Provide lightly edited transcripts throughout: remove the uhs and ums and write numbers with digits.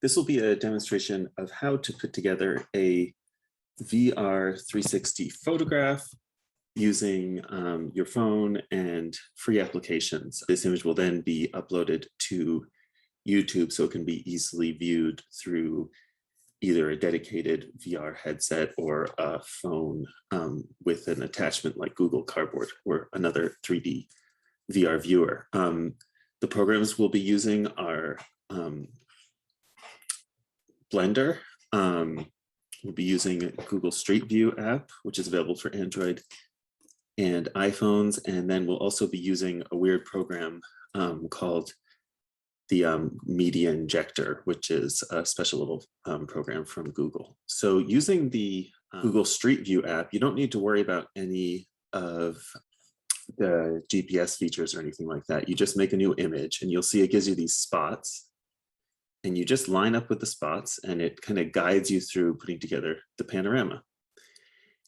This will be a demonstration of how to put together a VR 360 photograph using your phone and free applications. This image will then be uploaded to YouTube so it can be easily viewed through either a dedicated VR headset or a phone with an attachment like Google Cardboard or another 3D VR viewer. The programs we'll be using are Blender. We'll be using Google Street View app, which is available for Android and iPhones. And then we'll also be using a weird program called the Media Injector, which is a special little program from Google. So using the Google Street View app, you don't need to worry about any of the GPS features or anything like that. You just make a new image and you'll see it gives you these spots. And you just line up with the spots and it kind of guides you through putting together the panorama.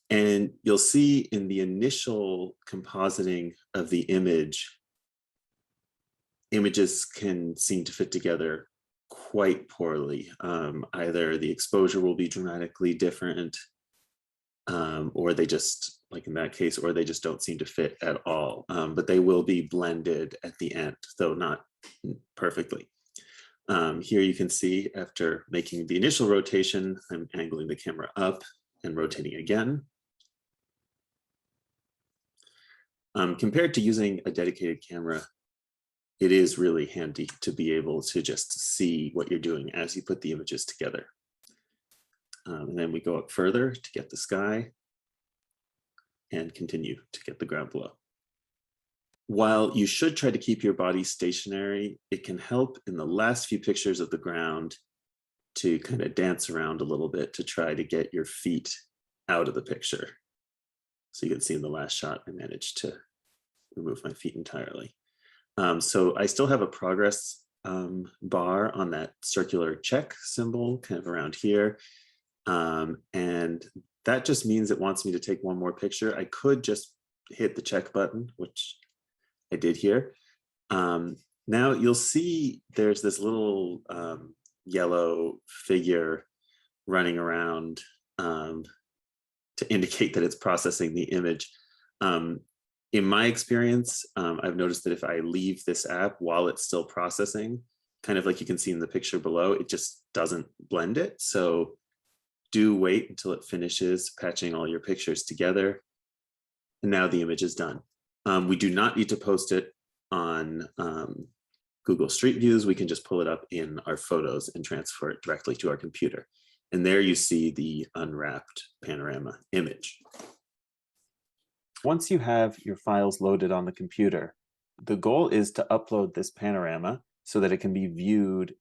And you'll see in the initial compositing of the image, images can seem to fit together quite poorly. Either the exposure will be dramatically different, or they just, like in that case, or they just don't seem to fit at all. But they will be blended at the end, though not perfectly. Here you can see after making the initial rotation, I'm angling the camera up and rotating again. Compared to using a dedicated camera, it is really handy to be able to just see what you're doing as you put the images together. And then we go up further to get the sky and continue to get the ground below. While you should try to keep your body stationary, it can help in the last few pictures of the ground to kind of dance around a little bit to try to get your feet out of the picture. So you can see in the last shot, I managed to remove my feet entirely. So I still have a progress bar on that circular check symbol kind of around here. And that just means it wants me to take one more picture. I could just hit the check button, which I did here. Now you'll see there's this little yellow figure running around to indicate that it's processing the image. In my experience, I've noticed that if I leave this app while it's still processing, kind of like you can see in the picture below, it just doesn't blend it. So do wait until it finishes patching all your pictures together. And now the image is done. We do not need to post it on Google Street Views. We can just pull it up in our photos and transfer it directly to our computer. And there you see the unwrapped panorama image. Once you have your files loaded on the computer, the goal is to upload this panorama so that it can be viewed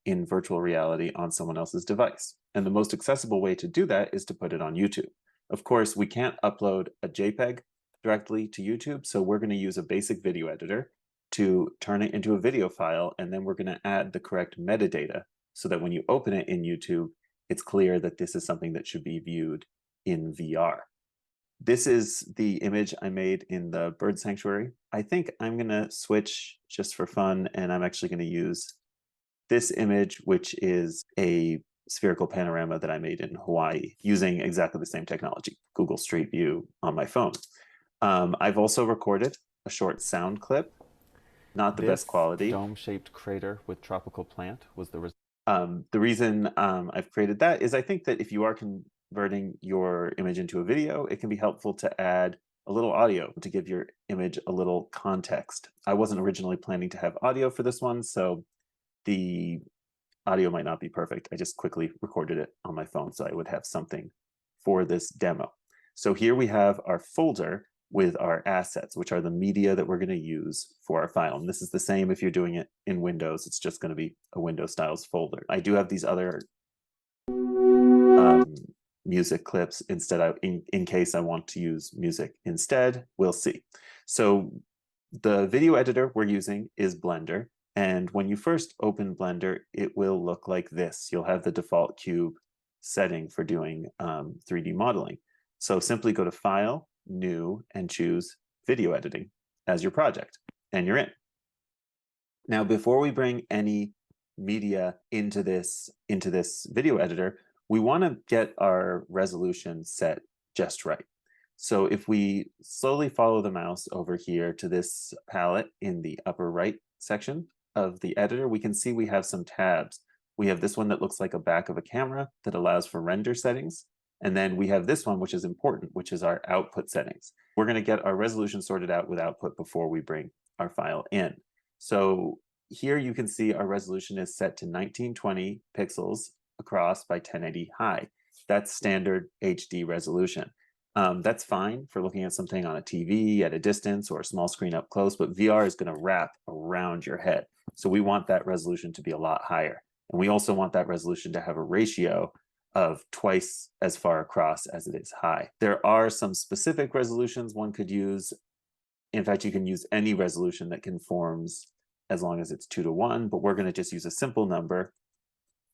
in virtual reality on someone else's device. And the most accessible way to do that is to put it on YouTube. Of course, we can't upload a JPEG directly to YouTube, so we're going to use a basic video editor to turn it into a video file, and then we're going to add the correct metadata so that when you open it in YouTube, it's clear that this is something that should be viewed in VR. This is the image I made in the bird sanctuary. I think I'm going to switch just for fun, and I'm actually going to use this image, which is a spherical panorama that I made in Hawaii using exactly the same technology, Google Street View on my phone. I've also recorded a short sound clip, not the best quality. Dome-shaped crater with tropical plant was the result. The reason I've created that is I think that if you are converting your image into a video, it can be helpful to add a little audio to give your image a little context. I wasn't originally planning to have audio for this one, so the audio might not be perfect. I just quickly recorded it on my phone so I would have something for this demo. So here we have our folder with our assets, which are the media that we're going to use for our file. And this is the same if you're doing it in Windows. It's just going to be a Windows styles folder. I do have these other music clips instead in case I want to use music instead. We'll see. So the video editor we're using is Blender. And when you first open Blender, it will look like this. You'll have the default cube setting for doing 3D modeling. So simply go to File, New, and choose Video Editing. as your project, and you're in. Now, before we bring any media into this video editor, we want to get our resolution set just right. So if we slowly follow the mouse over here to this palette in the upper right section of the editor, we can see we have some tabs. We have this one that looks like a back of a camera that allows for render settings. And then we have this one, which is important, which is our output settings. We're going to get our resolution sorted out with output before we bring our file in. So here you can see our resolution is set to 1920 pixels across by 1080 high. That's standard HD resolution. That's fine for looking at something on a TV at a distance or a small screen up close, but VR is going to wrap around your head. So we want that resolution to be a lot higher. And we also want that resolution to have a ratio of twice as far across as it is high. There are some specific resolutions one could use. In fact, you can use any resolution that conforms as long as it's 2:1, but we're going to just use a simple number,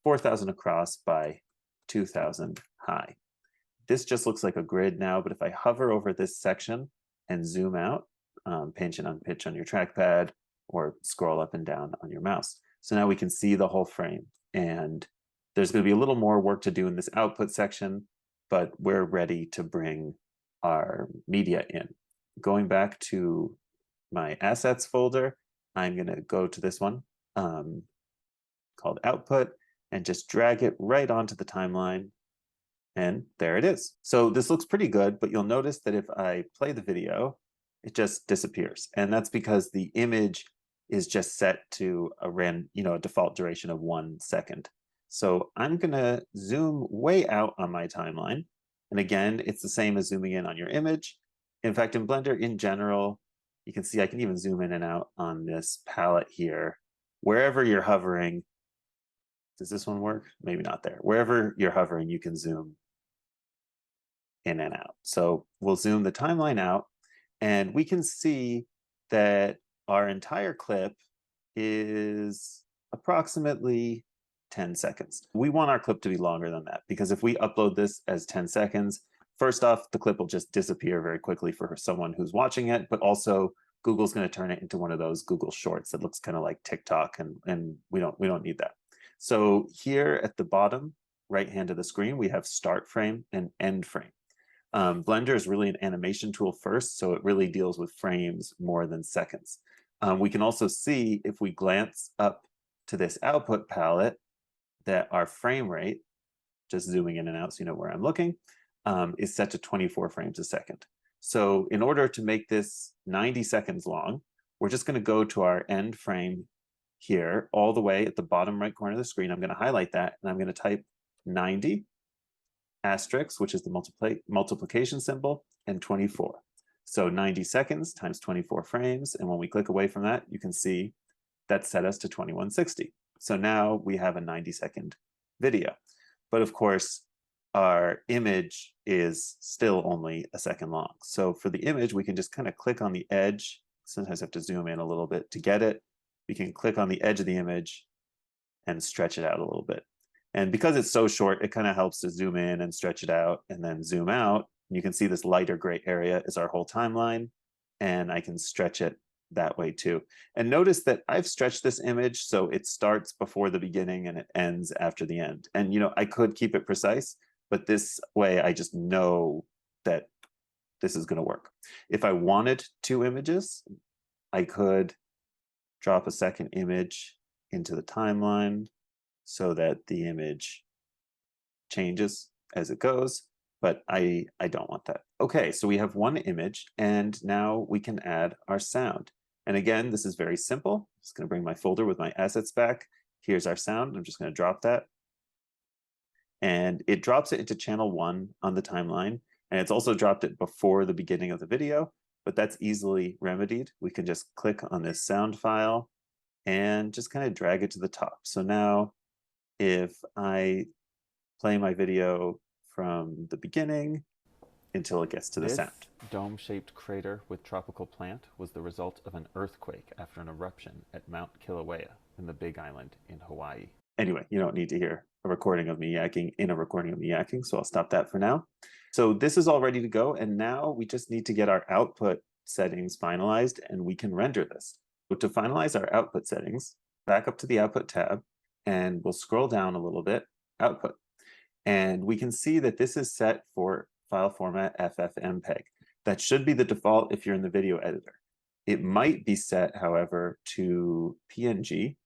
4,000 across by 2,000 high. This just looks like a grid now, but if I hover over this section and zoom out, pinch and unpinch on your trackpad, or scroll up and down on your mouse. So now we can see the whole frame, and there's going to be a little more work to do in this output section, but we're ready to bring our media in. Going back to my assets folder, I'm going to go to this one called output and just drag it right onto the timeline. And there it is. So this looks pretty good, but you'll notice that if I play the video, it just disappears. And that's because the image is just set to a default duration of 1 second. So I'm going to zoom way out on my timeline. And again, it's the same as zooming in on your image. In fact, in Blender in general, you can see I can even zoom in and out on this palette here. Wherever you're hovering, does this one work? Maybe not there. Wherever you're hovering, you can zoom in and out. So we'll zoom the timeline out, and we can see that our entire clip is approximately 10 seconds. We want our clip to be longer than that, because if we upload this as 10 seconds, first off, the clip will just disappear very quickly for someone who's watching it, but also Google's going to turn it into one of those Google Shorts that looks kind of like TikTok, and we don't need that. So here at the bottom right hand of the screen, we have start frame and end frame. Blender is really an animation tool first, so it really deals with frames more than seconds. We can also see, if we glance up to this output palette, that our frame rate, just zooming in and out so you know where I'm looking, is set to 24 frames a second. So in order to make this 90 seconds long, we're just going to go to our end frame here, all the way at the bottom right corner of the screen. I'm going to highlight that, and I'm going to type 90 asterisk, which is the multiplication symbol, and 24. So 90 seconds times 24 frames. And when we click away from that, you can see that set us to 2160. So now we have a 90-second video. But of course, our image is still only a second long. So for the image, we can just kind of click on the edge. Sometimes I have to zoom in a little bit to get it. We can click on the edge of the image and stretch it out a little bit. And because it's so short, it kind of helps to zoom in and stretch it out and then zoom out. You can see this lighter gray area is our whole timeline, and I can stretch it that way too. And notice that I've stretched this image so it starts before the beginning and it ends after the end. And I could keep it precise, but this way I just know that this is going to work. If I wanted 2 images, I could drop a second image into the timeline so that the image changes as it goes, but I don't want that. Okay, so we have 1 image, and now we can add our sound. And again, this is very simple. I'm just going to bring my folder with my assets back. Here's our sound. I'm just going to drop that. And it drops it into channel 1 on the timeline. And it's also dropped it before the beginning of the video, but that's easily remedied. We can just click on this sound file and just kind of drag it to the top. So now if I play my video from the beginning until it gets to the sound. This dome-shaped crater with tropical plant was the result of an earthquake after an eruption at Mount Kilauea in the Big Island in Hawaii. Anyway, you don't need to hear a recording of me yakking in a recording of me yakking, so I'll stop that for now. So this is all ready to go, and now we just need to get our output settings finalized, and we can render this. So to finalize our output settings, back up to the output tab, and we'll scroll down a little bit, output. And we can see that this is set for file format FFmpeg. That should be the default if you're in the video editor. It might be set, however, to PNG,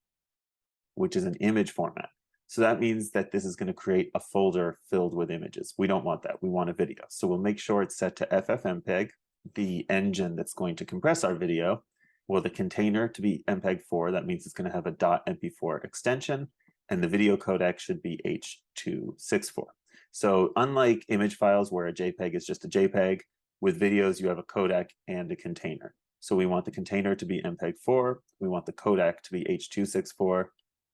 which is an image format. So that means that this is going to create a folder filled with images. We don't want that. We want a video. So we'll make sure it's set to FFmpeg, the engine that's going to compress our video, or the container to be MPEG-4. That means it's going to have a .mp4 extension, and the video codec should be H.264. So unlike image files where a JPEG is just a JPEG, with videos you have a codec and a container. So we want the container to be MPEG-4, we want the codec to be H.264,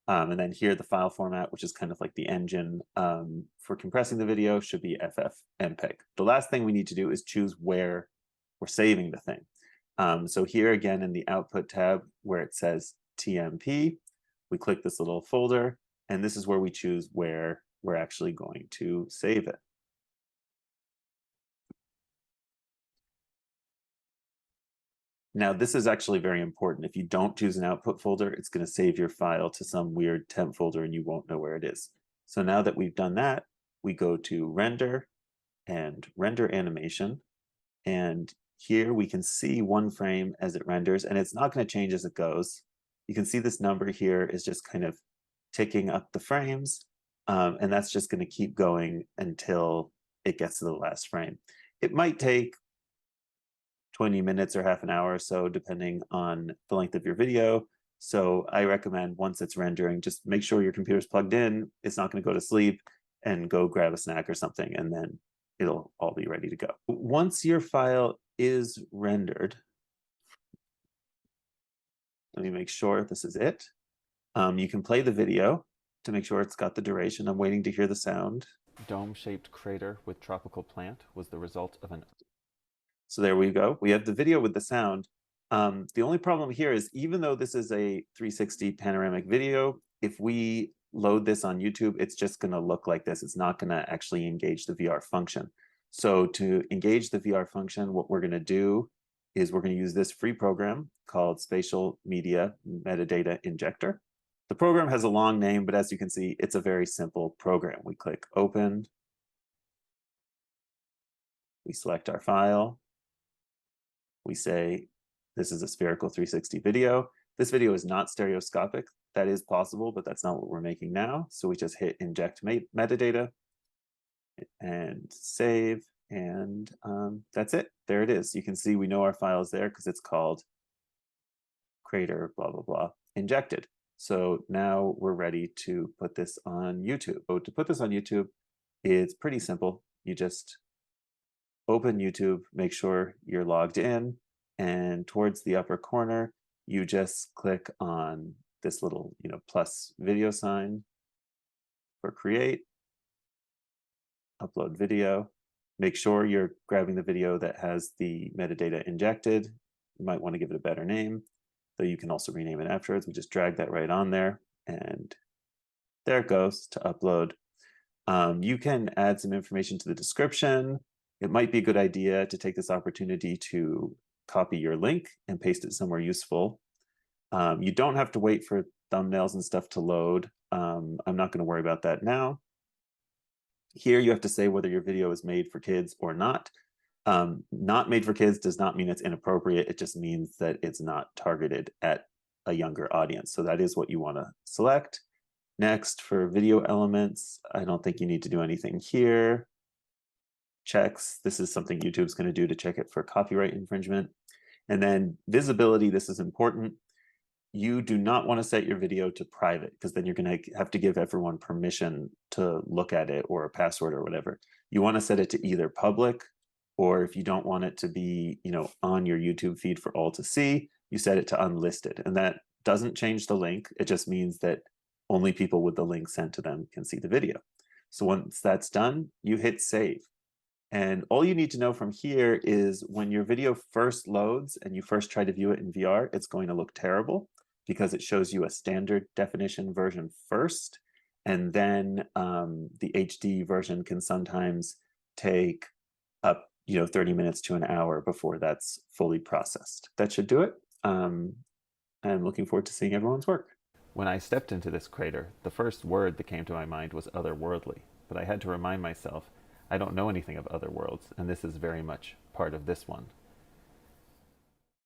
and then here the file format, which is kind of like the engine for compressing the video, should be FFmpeg. The last thing we need to do is choose where we're saving the thing. So here again in the output tab where it says TMP, we click this little folder, and this is where we choose where we're actually going to save it. Now, this is actually very important. If you don't choose an output folder, it's going to save your file to some weird temp folder and you won't know where it is. So now that we've done that, we go to render and render animation. And here we can see one frame as it renders, and it's not going to change as it goes. You can see this number here is just kind of ticking up the frames, and that's just going to keep going until it gets to the last frame. It might take 20 minutes or half an hour or so, depending on the length of your video. So I recommend once it's rendering, just make sure your computer's plugged in, it's not going to go to sleep, and go grab a snack or something, and then it'll all be ready to go. Once your file is rendered, let me make sure this is it. You can play the video to make sure it's got the duration. I'm waiting to hear the sound. Dome-shaped crater with tropical plant was the result of an... So there we go. We have the video with the sound. The only problem here is even though this is a 360 panoramic video, if we load this on YouTube, it's just going to look like this. It's not going to actually engage the VR function. So to engage the VR function, what we're going to do is we're going to use this free program called Spatial Media Metadata Injector. The program has a long name, but as you can see, it's a very simple program. We click Open. We select our file. We say, this is a spherical 360 video. This video is not stereoscopic. That is possible, but that's not what we're making now. So we just hit Inject Metadata and save, and that's it. There it is. You can see we know our file is there because it's called crater blah, blah, blah, injected. So now we're ready to put this on YouTube. So to put this on YouTube, it's pretty simple. You just open YouTube, make sure you're logged in, and towards the upper corner, you just click on this little, plus video sign for create, upload video. Make sure you're grabbing the video that has the metadata injected. You might want to give it a better name, though you can also rename it afterwards. We just drag that right on there, and there it goes to upload. You can add some information to the description. It might be a good idea to take this opportunity to copy your link and paste it somewhere useful. You don't have to wait for thumbnails and stuff to load. I'm not going to worry about that now. Here you have to say whether your video is made for kids or not. Not made for kids does not mean it's inappropriate. It just means that it's not targeted at a younger audience. So that is what you want to select. Next, for video elements, I don't think you need to do anything here. Checks, this is something YouTube's going to do to check it for copyright infringement. And then visibility, this is important. You do not want to set your video to private because then you're going to have to give everyone permission to look at it or a password or whatever. You want to set it to either public, or if you don't want it to be, on your YouTube feed for all to see, you set it to unlisted. And that doesn't change the link. It just means that only people with the link sent to them can see the video. So once that's done, you hit save. And all you need to know from here is when your video first loads and you first try to view it in VR, it's going to look terrible because it shows you a standard definition version first. And then the HD version can sometimes take up 30 minutes to an hour before that's fully processed. That should do it. I'm looking forward to seeing everyone's work. When I stepped into this crater, the first word that came to my mind was otherworldly, but I had to remind myself I don't know anything of other worlds, and this is very much part of this one.